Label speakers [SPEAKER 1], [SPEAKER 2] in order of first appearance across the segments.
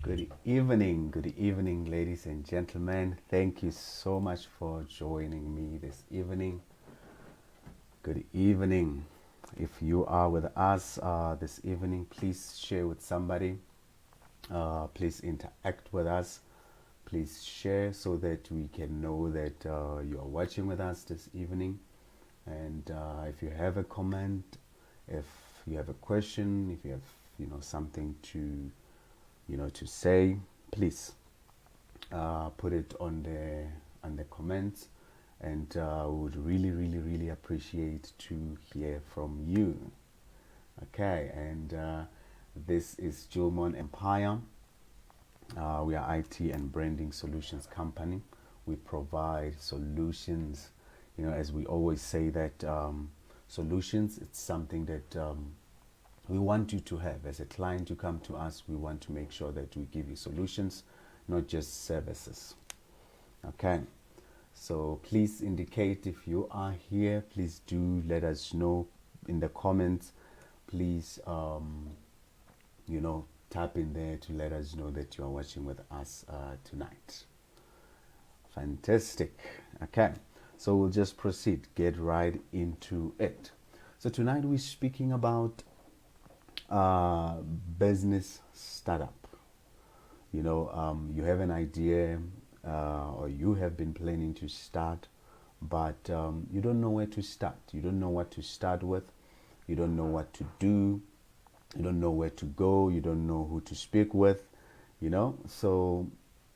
[SPEAKER 1] Good evening, ladies and gentlemen. Thank you so much for joining me this evening. Good evening. If you are with us this evening, please share with somebody. Please interact with us. Please share so that we can know that you are watching with us this evening. And if you have a comment, if you have a question, if you have something to to say, please put it on the comments, and would really appreciate to hear from you. Okay, and this is Julmon Empire. We are IT and branding solutions company. We provide solutions. As we always say that solutions, it's something that we want you to have. As a client, you come to us, we want to make sure that we give you solutions, not just services. Okay, so please indicate if you are here. Please do let us know in the comments. Please tap in there to let us know that you are watching with us tonight. Fantastic. Okay, so we'll just proceed, get right into it. So tonight we're speaking about business startup. You have an idea, or you have been planning to start, but you don't know where to start. You don't know what to start with. You don't know what to do. You don't know where to go. You don't know who to speak with. So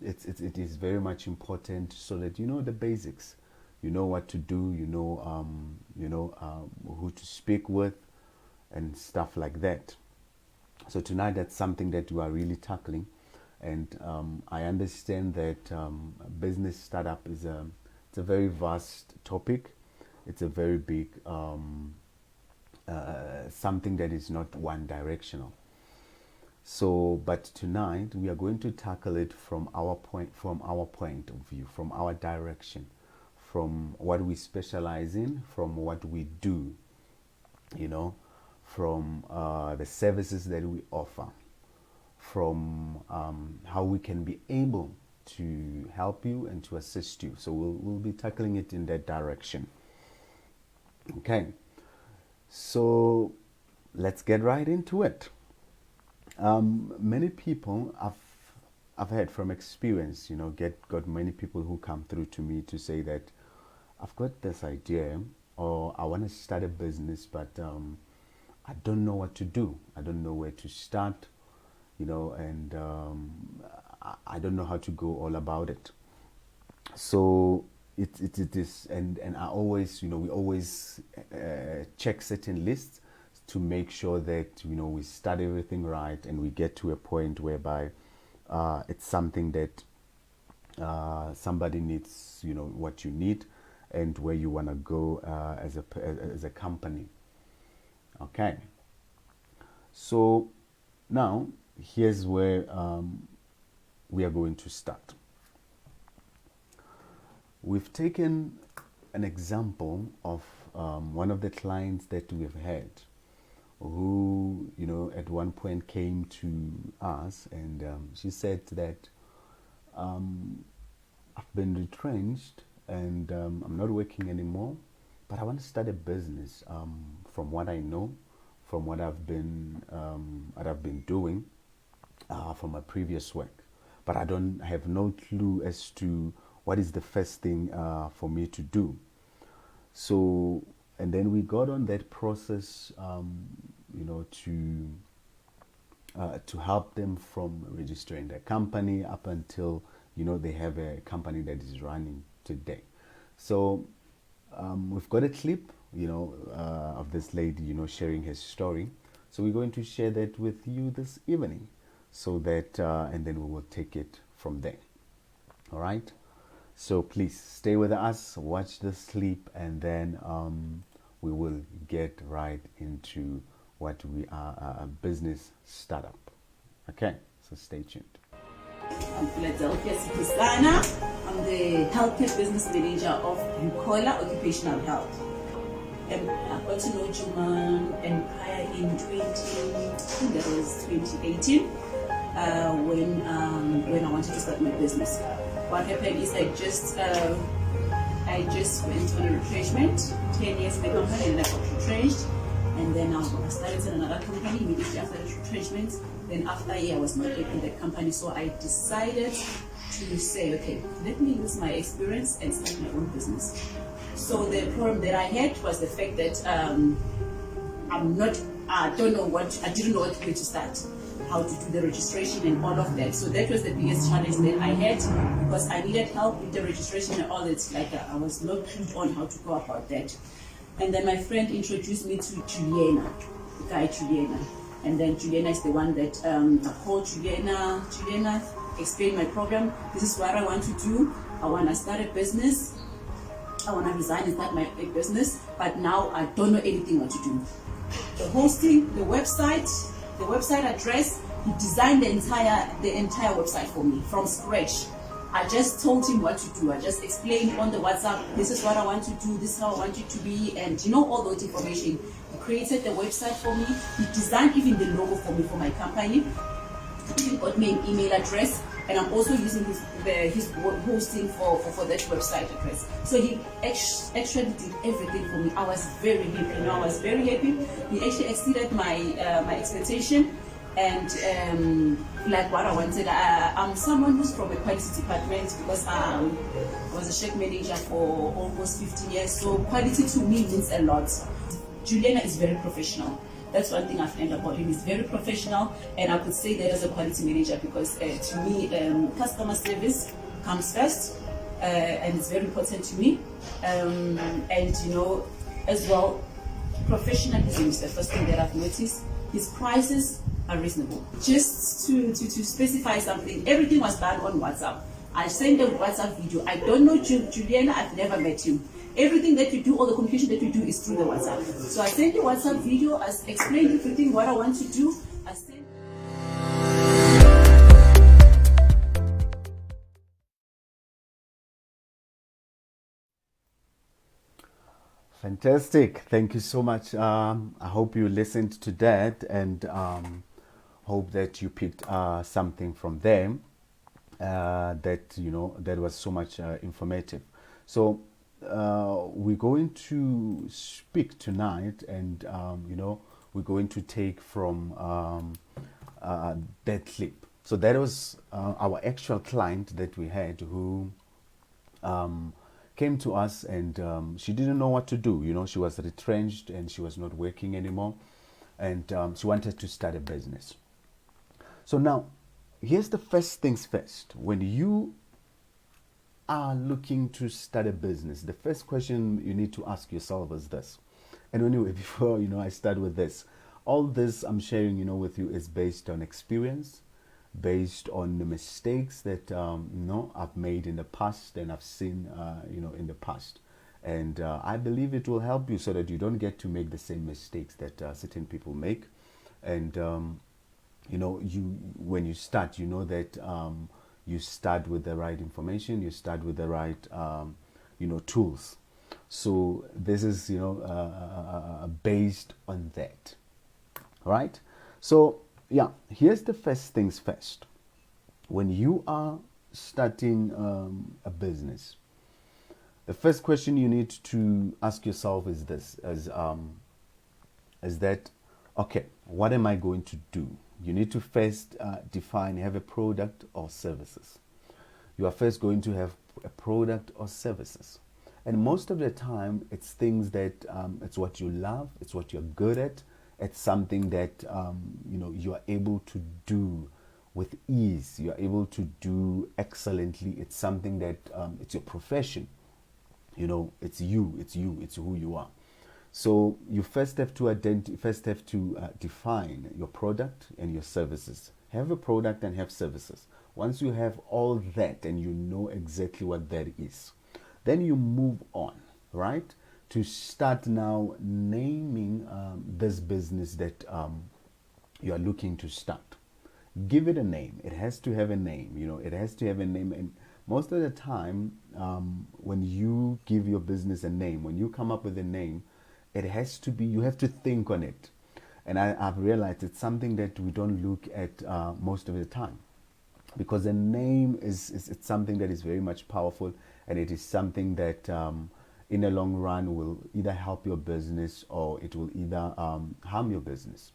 [SPEAKER 1] it is very much important so that you know the basics. You know what to do. You know who to speak with and stuff like that. So tonight, that's something that we are really tackling, and I understand that business startup is it's a very vast topic. It's a very big something that is not one directional. So, but tonight we are going to tackle it from our point of view, from our direction, from what we specialize in, from what we do. From the services that we offer, from how we can be able to help you and to assist you. So we'll be tackling it in that direction. Okay, so let's get right into it. Many people I've had from experience, got many people who come through to me to say that I've got this idea, or I want to start a business, but I don't know what to do. I don't know where to start, and I don't know how to go all about it. So it is, and I always, we always check certain lists to make sure that, we start everything right and we get to a point whereby it's something that somebody needs, what you need and where you want to go as a company. Okay, so now here's where we are going to start. We've taken an example of one of the clients that we've had, who at one point came to us, and she said that I've been retrenched and I'm not working anymore, but I want to start a business. From what I know, from what I've been doing from my previous work, but I have no clue as to what is the first thing for me to do. So, and then we got on that process, to help them from registering their company up until they have a company that is running today. So we've got a clip of this lady sharing her story, so we're going to share that with you this evening, so that and then we will take it from there. All right, so please stay with us, watch this clip, and then we will get right into what we are, a business startup. Okay, so stay tuned.
[SPEAKER 2] I'm Philadelphia Sipisana. I'm the healthcare business manager of Bukola Occupational Health. I got to know Julmon Empire in 2018. when I wanted to start my business. What happened is I just went on a retrenchment, 10 years in the company, and I got retrenched. And then I started in another company immediately after the retrenchment. Then after a year, I was not happy in that company, so I decided to say, okay, let me use my experience and start my own business. So the problem that I had was the fact that I didn't know what way to start, how to do the registration and all of that. So that was the biggest challenge that I had, because I needed help with the registration and all that. Like I was not clued on how to go about that. And then my friend introduced me to Juliana, the guy Juliana. And then Juliana is the one that I called Juliana. Juliana explained my program. This is what I want to do. I want to start a business. I want to resign and start my business. But now I don't know anything what to do. The hosting, the website address, he designed the entire website for me from scratch. I just told him what to do. I just explained on the WhatsApp, this is what I want to do, this is how I want it to be, and all that information. He created the website for me. He designed even the logo for me for my company. He even got me an email address, and I'm also using his hosting for that website address. So he actually did everything for me. I was very happy. I was very happy. He actually exceeded my expectation. And like what I wanted, I'm someone who's from a quality department, because I was a chef manager for almost 15 years. So quality to me means a lot. Juliana is very professional. That's one thing I've learned about him. He's very professional, and I could say that as a quality manager, because to me, customer service comes first, and it's very important to me. And as well, professionalism is the first thing that I've noticed. His prices are reasonable. Just to specify something, everything was done on WhatsApp. I sent a WhatsApp video. I don't know Juliana, I've never met you. Everything that you do, all the communication that you do is through the WhatsApp. So I sent a WhatsApp video, I explained everything, what I want to do. I sent.
[SPEAKER 1] Fantastic. Thank you so much. I hope you listened to that, and hope that you picked something from them that was so much informative. So we're going to speak tonight, and we're going to take from that clip. So that was our actual client that we had, who came to us, and she didn't know what to do. She was retrenched and she was not working anymore, and she wanted to start a business. So now, here's the first things first. When you are looking to start a business, the first question you need to ask yourself is this. And anyway, before I start with this, all this I'm sharing with you is based on experience, based on the mistakes that I've made in the past, and I've seen in the past, and I believe it will help you so that you don't get to make the same mistakes that certain people make. And when you start, that you start with the right information, you start with the right tools. So this is based on that, right? So yeah, here's the first things first. When you are starting a business, the first question you need to ask yourself is this: is that, okay, what am I going to do? You need to first have a product or services. You are first going to have a product or services, and most of the time, it's things that it's what you love, it's what you're good at. It's something that you are able to do with ease. You are able to do excellently. It's something that it's your profession. It's you. It's who you are. So you first have to define your product and your services. Have a product and have services. Once you have all that and you know exactly what that is, then you move on, right? To start now naming this business that you are looking to start. Give it a name. It has to have a name. It has to have a name. And most of the time, when you give your business a name, when you come up with a name, it has to be, you have to think on it. And I've realized it's something that we don't look at most of the time, because a name is it's something that is very much powerful, and it is something that in the long run will either help your business or it will either harm your business,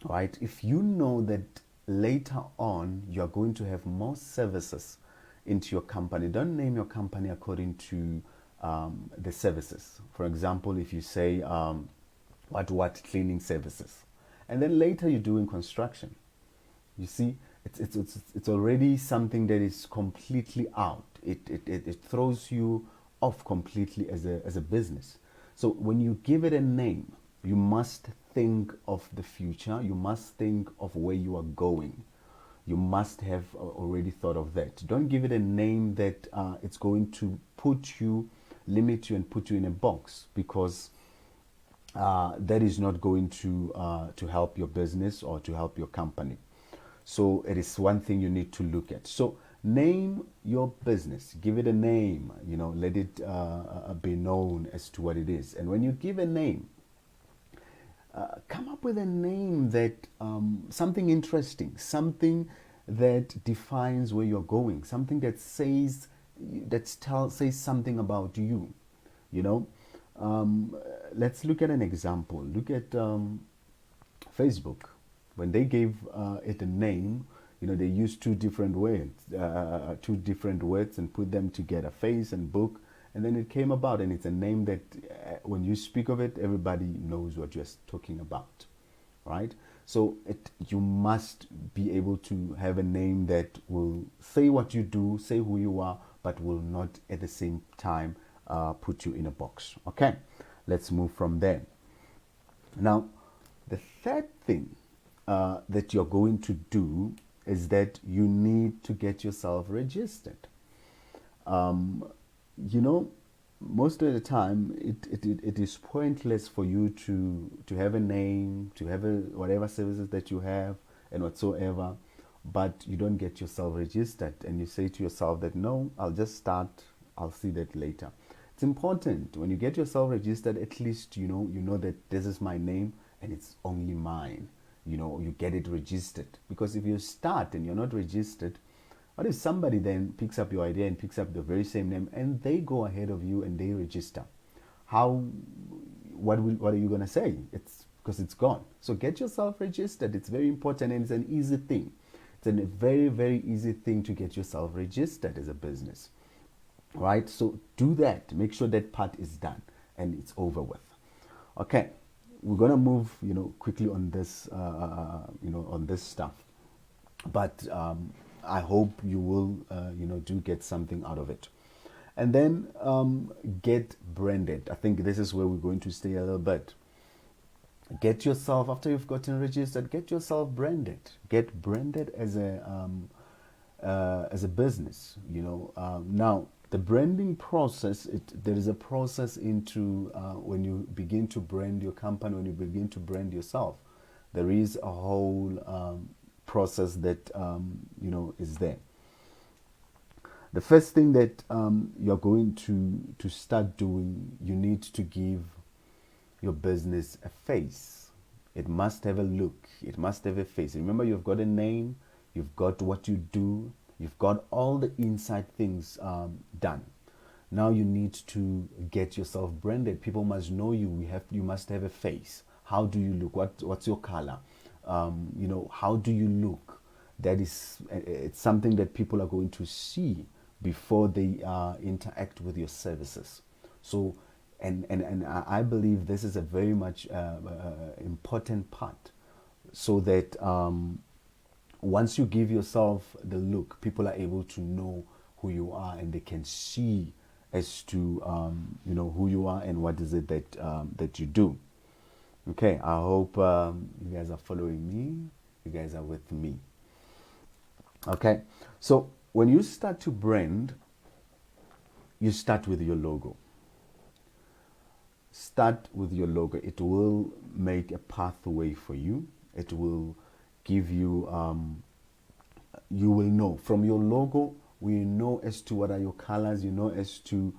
[SPEAKER 1] right? If you know that later on you're going to have more services into your company, don't name your company according to the services. For example, if you say what cleaning services, and then later you're doing construction, you see, it's already something that is completely out. It throws you off completely as a business. So when you give it a name, you must think of the future. You must think of where you are going. You must have already thought of that. Don't give it a name that it's going to limit you and put you in a box, because that is not going to help your business or to help your company. So it is one thing you need to look at. So name your business, give it a name, let it be known as to what it is. And when you give a name, come up with a name that something interesting, something that defines where you're going, something that says something about you. Let's look at an example. Look at Facebook. When they gave it a name, they used two different words and put them together, face and book, and then it came about, and it's a name that when you speak of it, everybody knows what you're talking about, right? So you must be able to have a name that will say what you do, say who you are, but will not at the same time put you in a box. Okay, let's move from there. Now, the third thing that you're going to do is that you need to get yourself registered. Most of the time it is pointless for you to have a name, to have whatever services that you have and whatsoever, but you don't get yourself registered, and you say to yourself that no, I'll just start, I'll see that later. It's important when you get yourself registered, at least you know that this is my name and it's only mine. You get it registered, because if you start and you're not registered, what if somebody then picks up your idea and picks up the very same name and they go ahead of you and they register? What are you going to say? It's because it's gone. So get yourself registered. It's very important, and it's an easy thing. It's a very, very easy thing to get yourself registered as a business, right? So do that. Make sure that part is done and it's over with. Okay, we're going to move, quickly on this, on this stuff. But I hope you will, do get something out of it. And then get branded. I think this is where we're going to stay a little bit. Get yourself, after you've gotten registered, get yourself branded. Get branded as a business. Now the branding process. There is a process into when you begin to brand your company, when you begin to brand yourself. There is a whole process that is there. The first thing that you're going to start doing, you need to give your business a face. It must have a look. It must have a face. Remember, you've got a name, you've got what you do, you've got all the inside things done. Now you need to get yourself branded. People must know you. You must have a face. How do you look? What's your color? How do you look? It's something that people are going to see before they interact with your services. So, and I believe this is a very much important part, so that once you give yourself the look, people are able to know who you are, and they can see as to who you are and what is it that you do. Okay, I hope you guys are following me. You guys are with me. Okay, so when you start to brand, you start with your logo. Start with your logo. It will make a pathway for you. It will give you, you will know from your logo. We know as to what are your colors. You know as to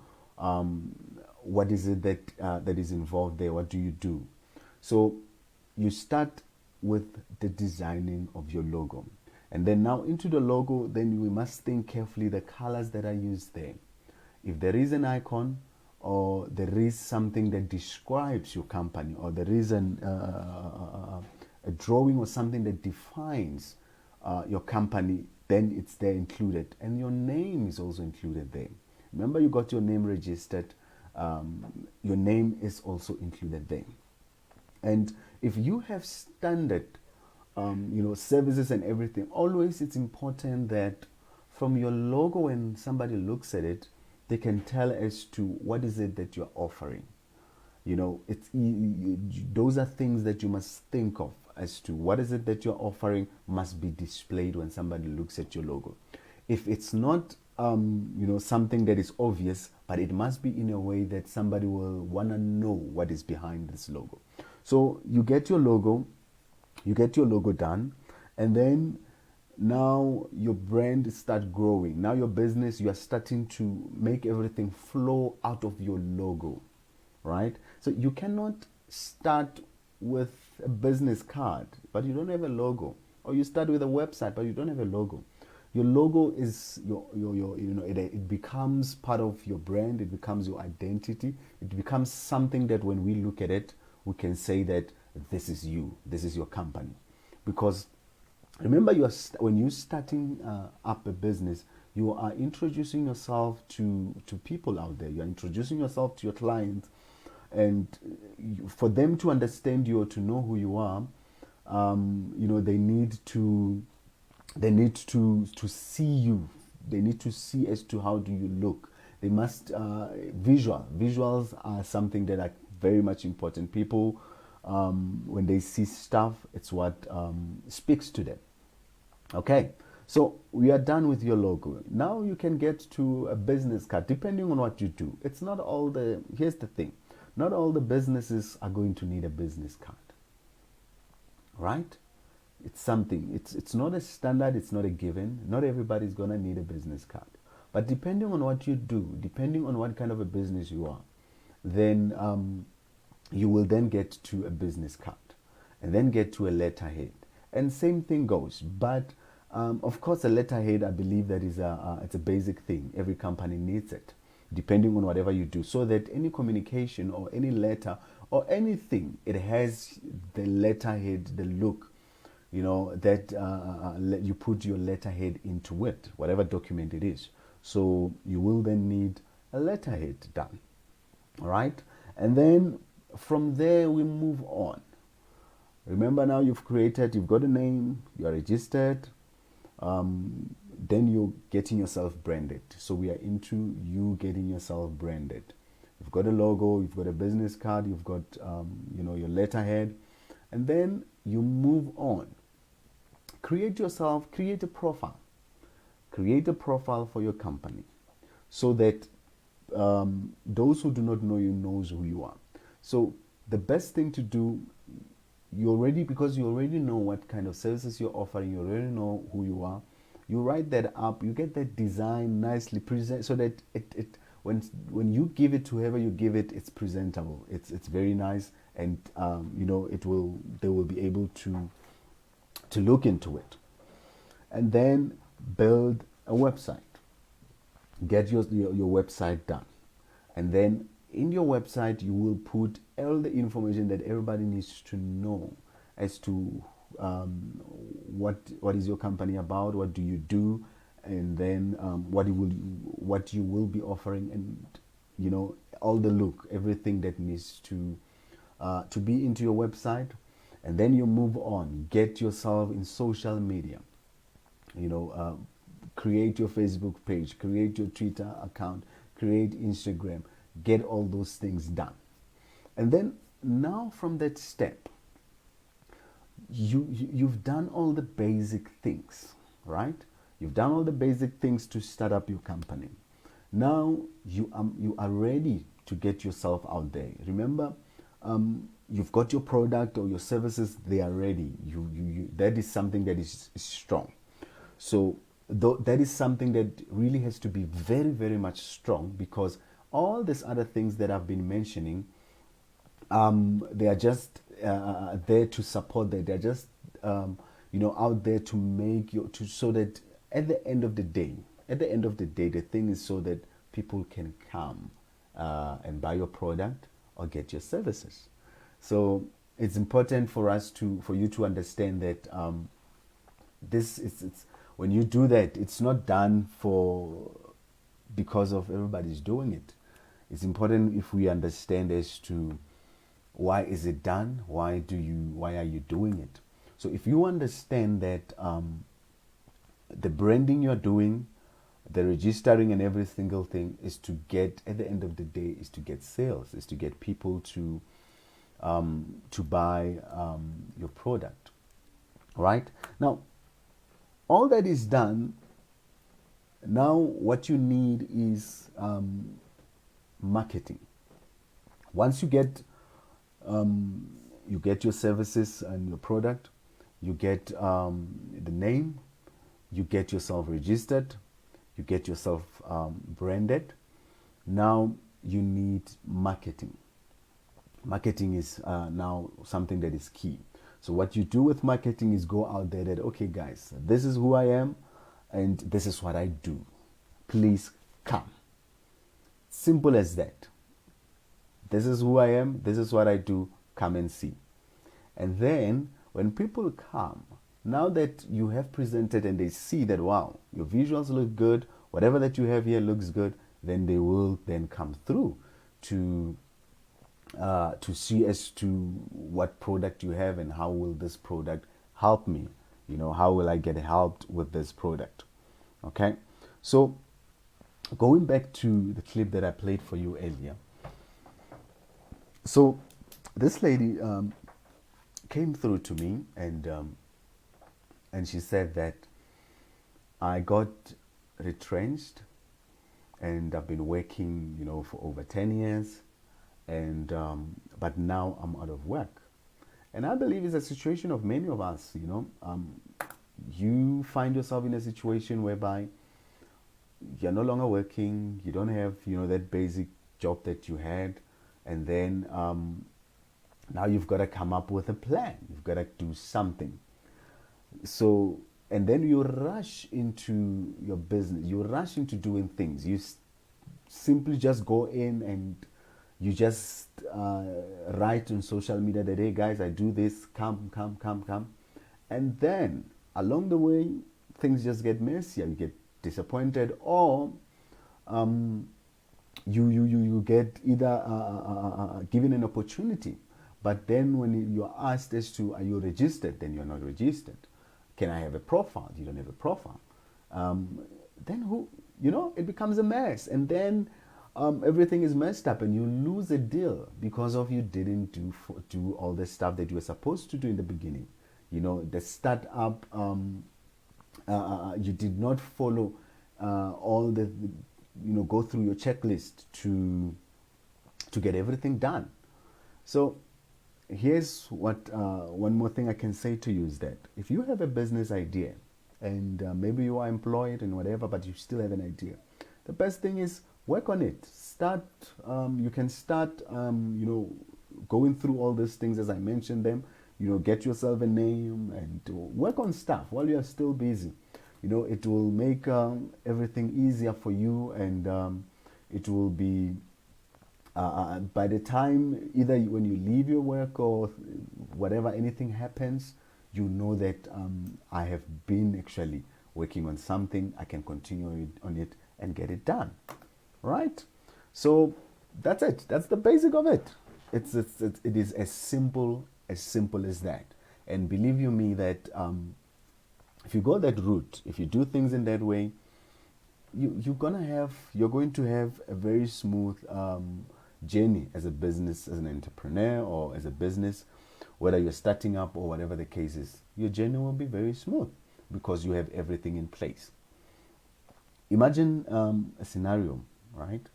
[SPEAKER 1] what is it that is involved there. What do you do? So you start with the designing of your logo. And then now into the logo, then we must think carefully the colors that are used there. If there is an icon, or there is something that describes your company, or there is a drawing or something that defines your company, then it's there included. And your name is also included there. Remember, you got your name registered. Your name is also included there. And if you have standard services and everything, always it's important that from your logo, when somebody looks at it, they can tell as to what is it that you're offering. Those are things that you must think of as to what is it that you're offering must be displayed when somebody looks at your logo. If it's not something that is obvious, but it must be in a way that somebody will want to know what is behind this logo. So you get your logo done, and then now your brand start growing. Now your business, you are starting to make everything flow out of your logo, right? So you cannot start with a business card but you don't have a logo, or you start with a website but you don't have a logo. Your logo is it becomes part of your brand. It becomes your identity. It becomes something that when we look at it, we can say that this is you, this is your company. Because remember, when you're starting up a business, you are introducing yourself to people out there. You are introducing yourself to your clients, and for them to understand you or to know who you are, they need to see you. They need to see as to how do you look. They must visuals are something that are very much important. People, when they see stuff, it's what speaks to them. Okay, so we are done with your logo. Now you can get to a business card, depending on what you do. It's not all the, here's the thing, not all the businesses are going to need a business card, right? It's something, it's not a standard, it's not a given. Not everybody's gonna need a business card. But depending on what you do, depending on what kind of a business you are, then you will then get to a business card, and then get to a letterhead. And same thing goes. But of course, a letterhead, I believe that is it's a basic thing. Every company needs it, depending on whatever you do, so that any communication or any letter or anything, it has the letterhead, the look, that you put your letterhead into it, whatever document it is. So you will then need a letterhead done. All right. And then from there, we move on. Remember, now you've got a name, you are registered, then you're getting yourself branded. So we are into you getting yourself branded. You've got a logo, you've got a business card, you've got your letterhead, and then you move on. Create a profile. Create a profile for your company, so that those who do not know you knows who you are. So the best thing to do, because you already know what kind of services you're offering, you already know who you are, you write that up, you get that design nicely present, so that when you give it to whoever you give it, it's presentable, it's very nice, and they will be able to look into it. And then build a website. Get your website done, and then in your website you will put all the information that everybody needs to know as to what is your company about, what do you do, and then what you will be offering, and all the look, everything that needs to be into your website. And then you move on, get yourself in social media, create your Facebook page, create your Twitter account, create Instagram, get all those things done. And then now from that step, you've done all the basic things, right? You've done all the basic things to start up your company. Now you are ready to get yourself out there. Remember, you've got your product or your services, they are ready. That is something that is strong. So that is something that really has to be very, very much strong, because all these other things that I've been mentioning, they are just there to support that. They're just out there to make you so that at the end of the day, the thing is so that people can come and buy your product or get your services. So it's important for you to understand that this is it's when you do that, it's not done because of everybody's doing it. It's important if we understand as to why is it done, why are you doing it. So if you understand that the branding you're doing, the registering and every single thing is to get, at the end of the day, is to get sales, is to get people to buy your product. Right? Now, all that is done. Now what you need is marketing. Once you get your services and your product, you get the name, you get yourself registered, you get yourself branded. Now you need marketing. Marketing is now something that is key. So what you do with marketing is go out there that, okay guys, this is who I am and this is what I do. Please come. Simple as that. This is who I am, this is what I do, come and see. And then when people come, now that you have presented and they see that, wow, your visuals look good, whatever that you have here looks good, then they will then come through to see as to what product you have and how will this product help me. How will I get helped with this product? Okay, so going back to the clip that I played for you earlier. So this lady came through to me and she said that I got retrenched and I've been working, for over 10 years. And but now I'm out of work, and I believe it's a situation of many of us. You find yourself in a situation whereby you're no longer working, you don't have that basic job that you had, and then now you've got to come up with a plan. You've got to do something. So and then you rush into your business. You rush into doing things. You simply just go in and you just write on social media that, hey guys, I do this, come. And then along the way, things just get messier. You get disappointed, or you get either given an opportunity, but then when you're asked as to, are you registered? Then you're not registered. Can I have a profile? You don't have a profile. Then it becomes a mess. And then everything is messed up and you lose a deal because of you didn't do all the stuff that you were supposed to do in the beginning. The startup, you did not follow all the, go through your checklist to get everything done. So here's what one more thing I can say to you is that if you have a business idea and maybe you are employed and whatever, but you still have an idea, the best thing is work on it. Start. You can start. Going through all these things as I mentioned them. Get yourself a name and work on stuff while you are still busy. It will make everything easier for you, and it will be by the time either when you leave your work or whatever, anything happens, that I have been actually working on something. I can continue on it and get it done. Right? So that's it. That's the basic of it. It is as simple as that. And believe you me that if you go that route, if you do things in that way, you're going to have a very smooth journey as a business, as an entrepreneur, or as a business, whether you're starting up or whatever the case is. Your journey will be very smooth because you have everything in place. Imagine a scenario, right,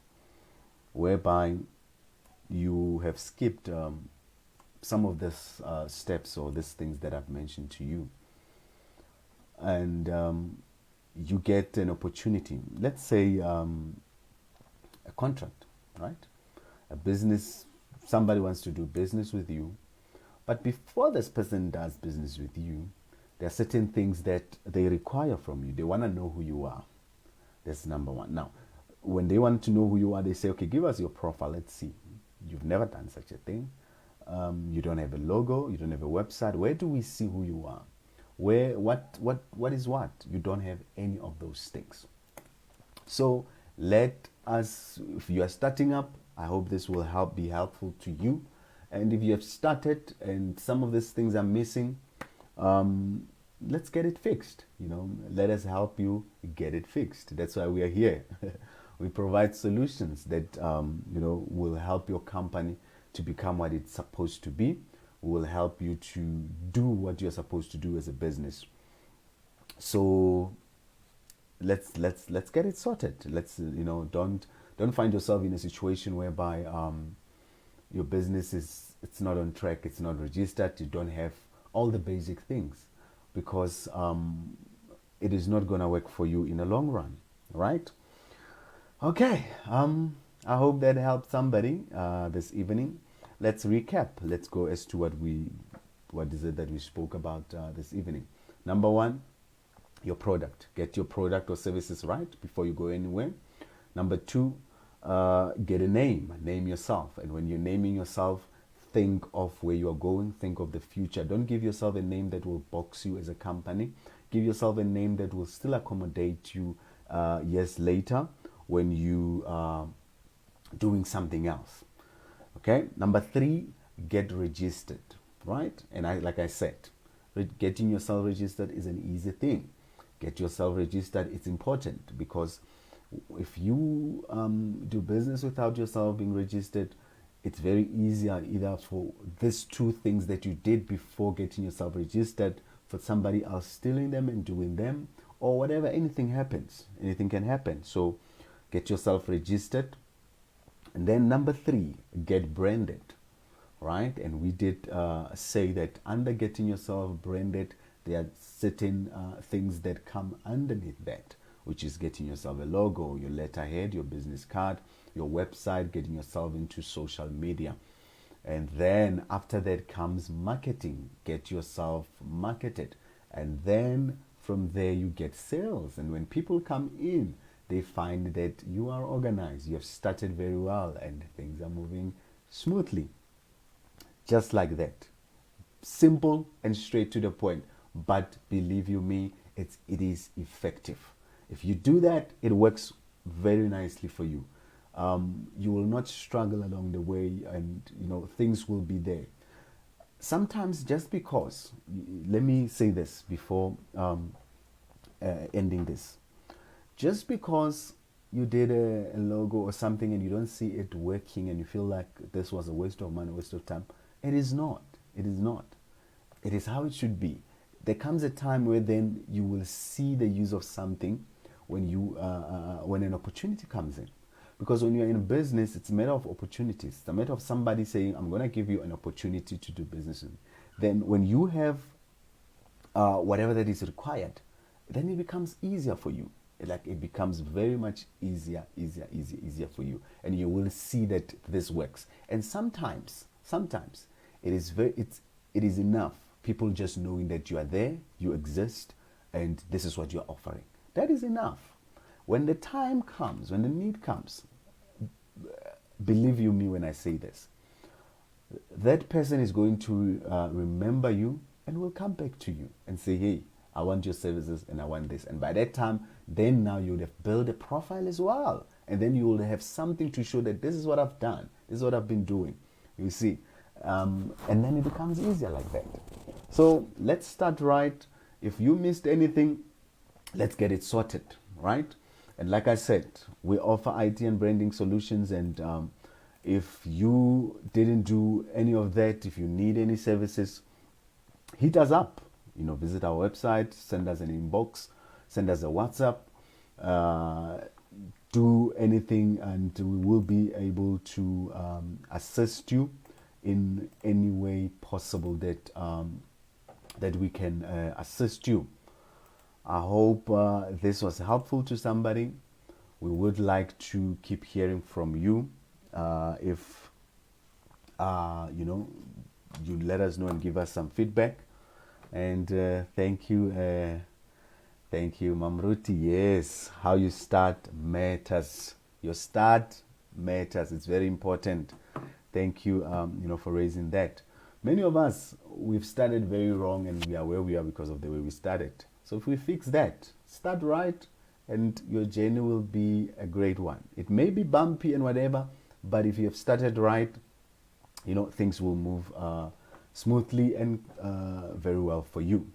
[SPEAKER 1] whereby you have skipped some of these steps or these things that I've mentioned to you, and you get an opportunity. Let's say a contract, right? A business, somebody wants to do business with you, But before this person does business with you, there are certain things that they require from you. They want to know who you are. That's number one. Now, when they want to know who you are, they say, okay, give us your profile. Let's see. You've never done such a thing. You don't have a logo. You don't have a website. Where do we see who you are? What is what? You don't have any of those things. So let us, if you are starting up, I hope this will be helpful to you. And if you have started and some of these things are missing, let's get it fixed. Let us help you get it fixed. That's why we are here. We provide solutions that will help your company to become what it's supposed to be. Will help you to do what you're supposed to do as a business. So let's get it sorted. Let's don't find yourself in a situation whereby your business it's not on track, it's not registered, you don't have all the basic things, because it is not going to work for you in the long run, right? Okay, I hope that helped somebody this evening. Let's recap. Let's go as to what is it that we spoke about this evening. Number one, your product. Get your product or services right before you go anywhere. Number two, get a name. Name yourself. And when you're naming yourself, think of where you are going. Think of the future. Don't give yourself a name that will box you as a company. Give yourself a name that will still accommodate you years later when you are doing something else. Okay. Number three, get registered, right? And like I said, getting yourself registered is an easy thing. Get yourself registered. It's important, because if you do business without yourself being registered, it's very easy either for these two things that you did before getting yourself registered, for somebody else stealing them and doing them, or whatever. Anything can happen. So get yourself registered. And then number three, get branded, right? And we did say that under getting yourself branded, there are certain things that come underneath that, which is getting yourself a logo, your letterhead, your business card, your website, getting yourself into social media. And then after that comes marketing. Get yourself marketed. And then from there you get sales. And when people come in, they find that you are organized. You have started very well and things are moving smoothly. Just like that. Simple and straight to the point. But believe you me, it is effective. If you do that, it works very nicely for you. You will not struggle along the way, and things will be there. Sometimes, just because, let me say this before ending this. Just because you did a logo or something and you don't see it working and you feel like this was a waste of money, waste of time, it is not. It is not. It is how it should be. There comes a time where then you will see the use of something when when an opportunity comes in. Because when you're in a business, it's a matter of opportunities. It's a matter of somebody saying, I'm going to give you an opportunity to do business with me. Then when you have whatever that is required, then it becomes easier for you. It becomes very much easier for you. And you will see that this works. And sometimes it is enough. People just knowing that you are there, you exist, and this is what you're offering. That is enough. When the time comes, when the need comes, believe you me when I say this, that person is going to remember you and will come back to you and say, hey, I want your services and I want this. And by that time, then now you would have built a profile as well. And then you will have something to show that this is what I've done. This is what I've been doing. You see. And then it becomes easier like that. So let's start right. If you missed anything, let's get it sorted, right? And like I said, we offer IT and branding solutions. And if you didn't do any of that, if you need any services, hit us up. Visit our website, send us an inbox, send us a WhatsApp, do anything, and we will be able to assist you in any way possible that we can assist you. I hope this was helpful to somebody. We would like to keep hearing from you. If you let us know and give us some feedback. And thank you, Mamruti. Yes, how you start matters. Your start matters. It's very important. Thank you, for raising that. Many of us, we've started very wrong, and we are where we are because of the way we started. So if we fix that, start right, and your journey will be a great one. It may be bumpy and whatever, but if you have started right, things will move smoothly and very well for you.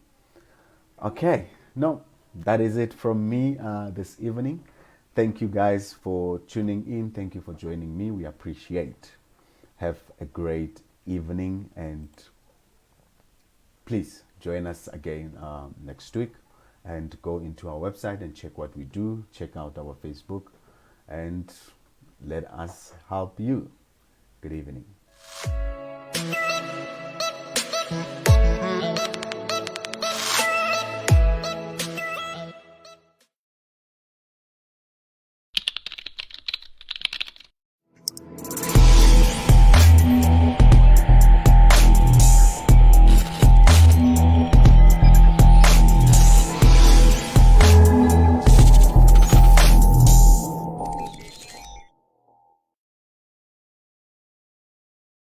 [SPEAKER 1] Okay, no, that is it from me this evening. Thank you guys for tuning in. Thank you for joining me. We appreciate. Have a great evening, and please join us again next week, and go into our website and check what we do. Check out our Facebook, and let us help you. Good evening.